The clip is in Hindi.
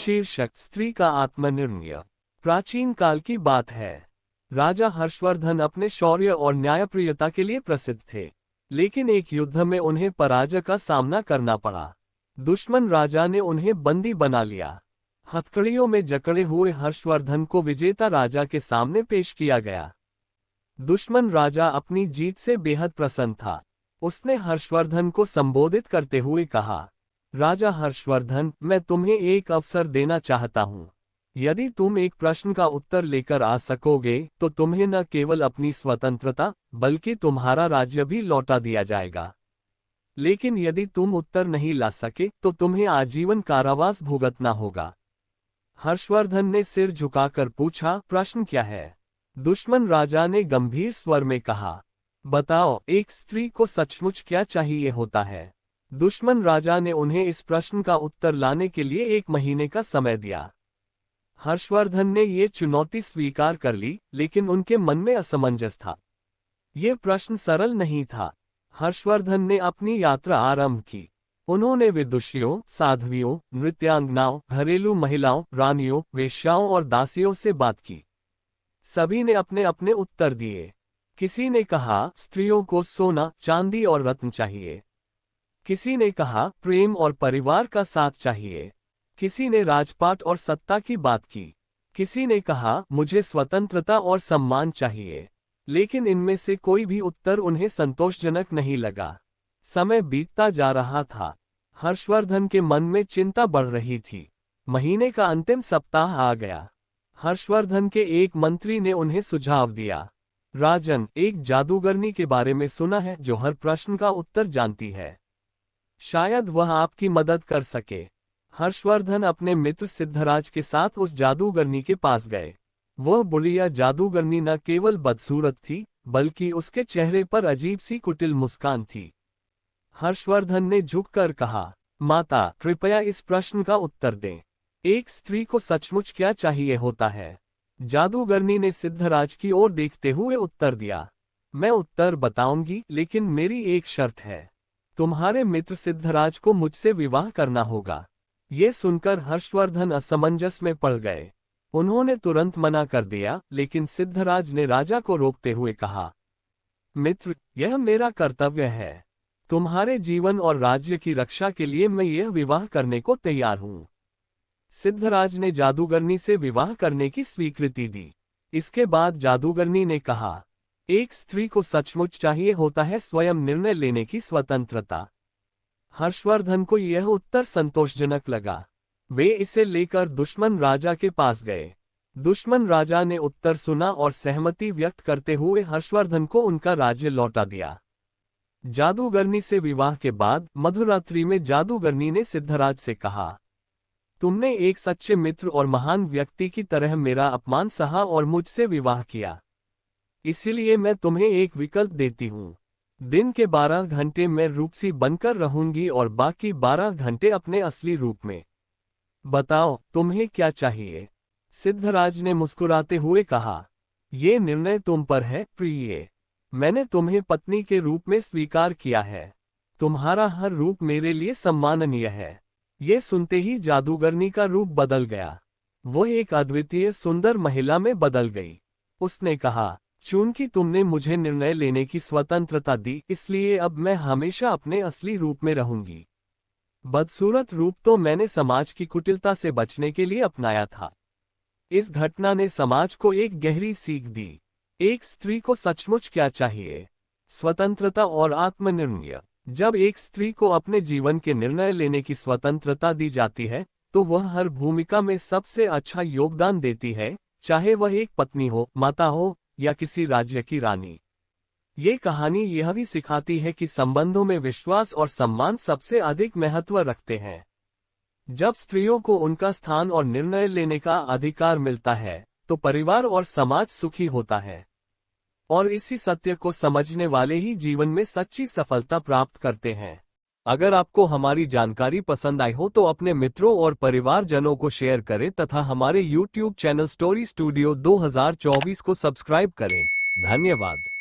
शीर्षक स्त्री का आत्मनिर्णय। प्राचीन काल की बात है। राजा हर्षवर्धन अपने शौर्य और न्यायप्रियता के लिए प्रसिद्ध थे, लेकिन एक युद्ध में उन्हें पराजय का सामना करना पड़ा। दुश्मन राजा ने उन्हें बंदी बना लिया। हथकड़ियों में जकड़े हुए हर्षवर्धन को विजेता राजा के सामने पेश किया गया। दुश्मन राजा अपनी जीत से बेहद प्रसन्न था। उसने हर्षवर्धन को संबोधित करते हुए कहा, राजा हर्षवर्धन, मैं तुम्हें एक अवसर देना चाहता हूं। यदि तुम एक प्रश्न का उत्तर लेकर आ सकोगे तो तुम्हें न केवल अपनी स्वतंत्रता बल्कि तुम्हारा राज्य भी लौटा दिया जाएगा। लेकिन यदि तुम उत्तर नहीं ला सके तो तुम्हें आजीवन कारावास भुगतना होगा। हर्षवर्धन ने सिर झुकाकर पूछा, प्रश्न क्या है? दुश्मन राजा ने गंभीर स्वर में कहा, बताओ, एक स्त्री को सचमुच क्या चाहिए होता है? दुश्मन राजा ने उन्हें इस प्रश्न का उत्तर लाने के लिए 1 महीने का समय दिया। हर्षवर्धन ने ये चुनौती स्वीकार कर ली, लेकिन उनके मन में असमंजस था। ये प्रश्न सरल नहीं था। हर्षवर्धन ने अपनी यात्रा आरंभ की। उन्होंने विदुषियों, साध्वियों, नृत्यांगनाओं, घरेलू महिलाओं, रानियों, वेश्याओं और दासियों से बात की। सभी ने अपने अपने उत्तर दिए। किसी ने कहा, स्त्रियों को सोना, चांदी और रत्न चाहिए। किसी ने कहा, प्रेम और परिवार का साथ चाहिए। किसी ने राजपाट और सत्ता की बात की। किसी ने कहा, मुझे स्वतंत्रता और सम्मान चाहिए। लेकिन इनमें से कोई भी उत्तर उन्हें संतोषजनक नहीं लगा। समय बीतता जा रहा था। हर्षवर्धन के मन में चिंता बढ़ रही थी। महीने का अंतिम सप्ताह आ गया। हर्षवर्धन के एक मंत्री ने उन्हें सुझाव दिया, राजन, एक जादूगरनी के बारे में सुना है जो हर प्रश्न का उत्तर जानती है। शायद वह आपकी मदद कर सके। हर्षवर्धन अपने मित्र सिद्धराज के साथ उस जादूगरनी के पास गए। वह बुढ़िया जादूगरनी न केवल बदसूरत थी, बल्कि उसके चेहरे पर अजीब सी कुटिल मुस्कान थी। हर्षवर्धन ने झुककर कहा, माता, कृपया इस प्रश्न का उत्तर दें। एक स्त्री को सचमुच क्या चाहिए होता है? जादूगरनी ने सिद्धराज की ओर देखते हुए उत्तर दिया, मैं उत्तर बताऊंगी, लेकिन मेरी एक शर्त है। तुम्हारे मित्र सिद्धराज को मुझसे विवाह करना होगा। ये सुनकर हर्षवर्धन असमंजस में पड़ गए। उन्होंने तुरंत मना कर दिया, लेकिन सिद्धराज ने राजा को रोकते हुए कहा, मित्र, यह मेरा कर्तव्य है। तुम्हारे जीवन और राज्य की रक्षा के लिए मैं यह विवाह करने को तैयार हूं। सिद्धराज ने जादूगरनी से विवाह करने की स्वीकृति दी। इसके बाद जादूगरनी ने कहा, एक स्त्री को सचमुच चाहिए होता है स्वयं निर्णय लेने की स्वतंत्रता। हर्षवर्धन को यह उत्तर संतोषजनक लगा। वे इसे लेकर दुश्मन राजा के पास गए। दुश्मन राजा ने उत्तर सुना और सहमति व्यक्त करते हुए हर्षवर्धन को उनका राज्य लौटा दिया। जादूगरनी से विवाह के बाद मध्यरात्रि में जादूगरनी ने सिद्धराज से कहा, तुमने एक सच्चे मित्र और महान व्यक्ति की तरह मेरा अपमान सहा और मुझसे विवाह किया। इसलिए मैं तुम्हें एक विकल्प देती हूँ। दिन के 12 घंटे मैं रूपसी बनकर रहूंगी और बाकी 12 घंटे अपने असली रूप में। बताओ, तुम्हें क्या चाहिए? सिद्धराज ने मुस्कुराते हुए कहा, ये निर्णय तुम पर है प्रिय। मैंने तुम्हें पत्नी के रूप में स्वीकार किया है। तुम्हारा हर रूप मेरे लिए सम्माननीय है। ये सुनते ही जादूगरनी का रूप बदल गया। वो एक अद्वितीय सुंदर महिला में बदल गई। उसने कहा, चूंकि तुमने मुझे निर्णय लेने की स्वतंत्रता दी, इसलिए अब मैं हमेशा अपने असली रूप में रहूंगी। बदसूरत रूप तो मैंने समाज की कुटिलता से बचने के लिए अपनाया था। इस घटना ने समाज को एक गहरी सीख दी। एक स्त्री को सचमुच क्या चाहिए? स्वतंत्रता और आत्मनिर्णय। जब एक स्त्री को अपने जीवन के निर्णय लेने की स्वतंत्रता दी जाती है, तो वह हर भूमिका में सबसे अच्छा योगदान देती है, चाहे वह एक पत्नी हो, माता हो या किसी राज्य की रानी। ये कहानी यह भी सिखाती है कि संबंधों में विश्वास और सम्मान सबसे अधिक महत्व रखते हैं। जब स्त्रियों को उनका स्थान और निर्णय लेने का अधिकार मिलता है, तो परिवार और समाज सुखी होता है। और इसी सत्य को समझने वाले ही जीवन में सच्ची सफलता प्राप्त करते हैं। अगर आपको हमारी जानकारी पसंद आई हो तो अपने मित्रों और परिवारजनों को शेयर करें तथा हमारे YouTube चैनल स्टोरी स्टूडियो 2024 को सब्सक्राइब करें। धन्यवाद।